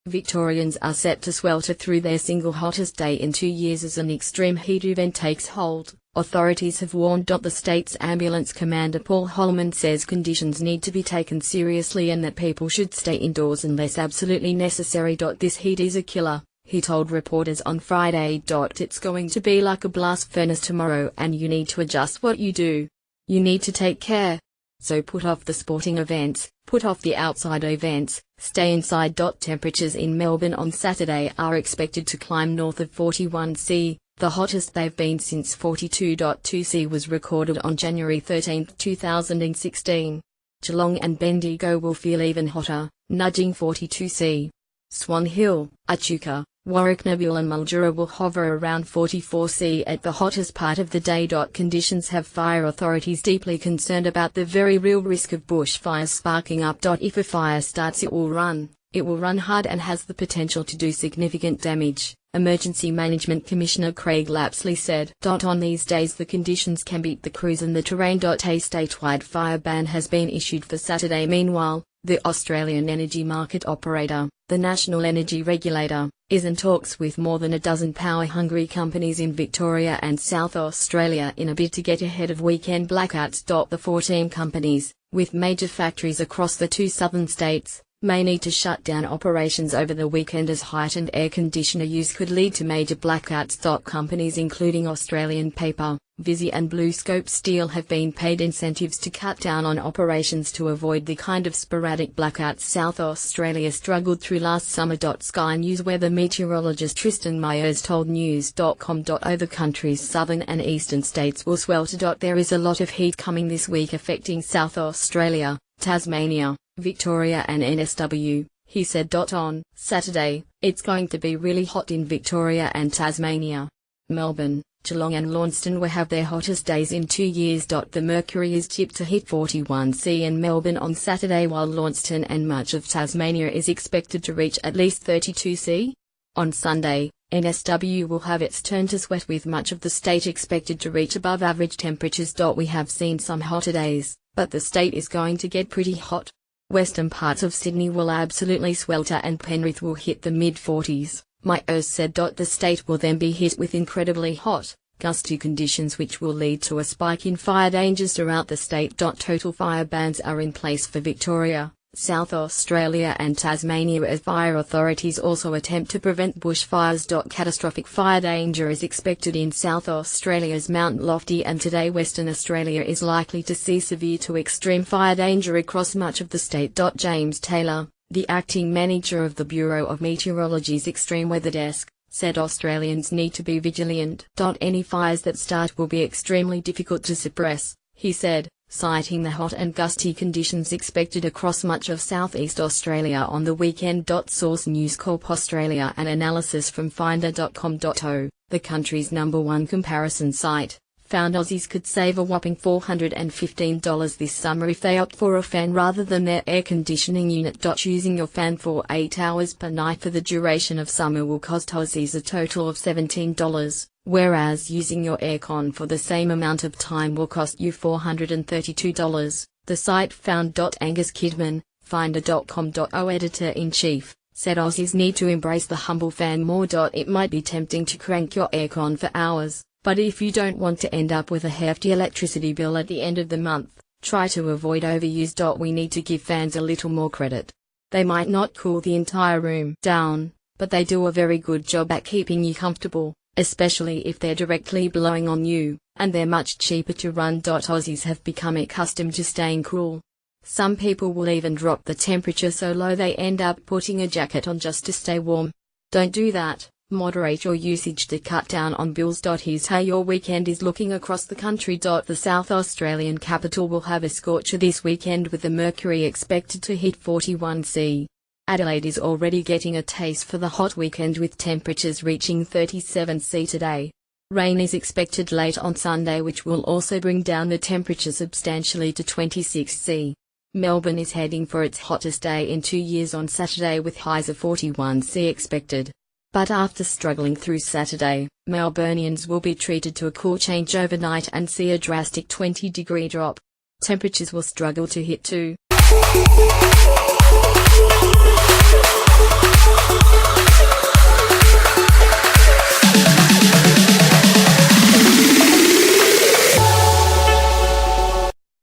Victorians are set to swelter through their single hottest day in 2 years as an extreme heat event takes hold, authorities have warned. The state's ambulance commander Paul Holman says conditions need to be taken seriously and that people should stay indoors unless absolutely necessary. This heat is a killer, he told reporters on Friday. It's going to be like a blast furnace tomorrow and you need to adjust what you do. You need to take care. So put off the sporting events, put off the outside events, stay inside. Temperatures in Melbourne on Saturday are expected to climb north of 41°C, the hottest they've been since 42°C was recorded on January 13, 2016. Geelong and Bendigo will feel even hotter, nudging 42°C. Swan Hill, Echuca, Warwick, Nabil and Mildura will hover around 44°C at the hottest part of the day. Conditions have fire authorities deeply concerned about the very real risk of bushfires sparking up. If a fire starts, it will run hard and has the potential to do significant damage, Emergency Management Commissioner Craig Lapsley said. On these days the conditions can beat the crews and the terrain. A statewide fire ban has been issued for Saturday. Meanwhile, the Australian energy market operator, the National Energy Regulator, is in talks with more than a dozen power-hungry companies in Victoria and South Australia in a bid to get ahead of weekend blackouts. The 14 companies, with major factories across the two southern states, may need to shut down operations over the weekend as heightened air conditioner use could lead to major blackouts. Companies including Australian Paper, Visy and BlueScope Steel have been paid incentives to cut down on operations to avoid the kind of sporadic blackouts South Australia struggled through last summer. Sky News weather meteorologist Tristan Myers told News.com. The country's southern and eastern states will swelter. There is a lot of heat coming this week affecting South Australia, Tasmania, Victoria and NSW, he said. On Saturday, it's going to be really hot in Victoria and Tasmania. Melbourne, Geelong and Launceston will have their hottest days in 2 years. The mercury is tipped to hit 41°C in Melbourne on Saturday, while Launceston and much of Tasmania is expected to reach at least 32°C. On Sunday, NSW will have its turn to sweat with much of the state expected to reach above average temperatures. We have seen some hotter days, but the state is going to get pretty hot. Western parts of Sydney will absolutely swelter and Penrith will hit the mid-40s, Myers said. The state will then be hit with incredibly hot, gusty conditions which will lead to a spike in fire dangers throughout the state. Total fire bans are in place for Victoria, South Australia and Tasmania as fire authorities also attempt to prevent bushfires. Catastrophic fire danger is expected in South Australia's Mount Lofty and today Western Australia is likely to see severe to extreme fire danger across much of the state. James Taylor, the acting manager of the Bureau of Meteorology's Extreme Weather Desk, said Australians need to be vigilant. Any fires that start will be extremely difficult to suppress, he said, citing the hot and gusty conditions expected across much of southeast Australia on the weekend. Source News Corp Australia and analysis from Finder.com.au, the country's #1 comparison site, found Aussies could save a whopping $415 this summer if they opt for a fan rather than their air conditioning unit. Using your fan for 8 hours per night for the duration of summer will cost Aussies a total of $17. Whereas using your aircon for the same amount of time will cost you $432, the site found. Angus Kidman, Finder.com.au editor-in-chief, said Aussies need to embrace the humble fan more. It might be tempting to crank your aircon for hours, but if you don't want to end up with a hefty electricity bill at the end of the month, try to avoid overuse. We need to give fans a little more credit. They might not cool the entire room down, but they do a very good job at keeping you comfortable, especially if they're directly blowing on you, and they're much cheaper to run. Aussies have become accustomed to staying cool. Some people will even drop the temperature so low they end up putting a jacket on just to stay warm. Don't do that, moderate your usage to cut down on bills. Here's how your weekend is looking across the country. The South Australian capital will have a scorcher this weekend with the mercury expected to hit 41°C. Adelaide is already getting a taste for the hot weekend with temperatures reaching 37°C today. Rain is expected late on Sunday which will also bring down the temperature substantially to 26°C. Melbourne is heading for its hottest day in 2 years on Saturday with highs of 41°C expected. But after struggling through Saturday, Melburnians will be treated to a cool change overnight and see a drastic 20-degree drop. Temperatures will struggle to hit 2.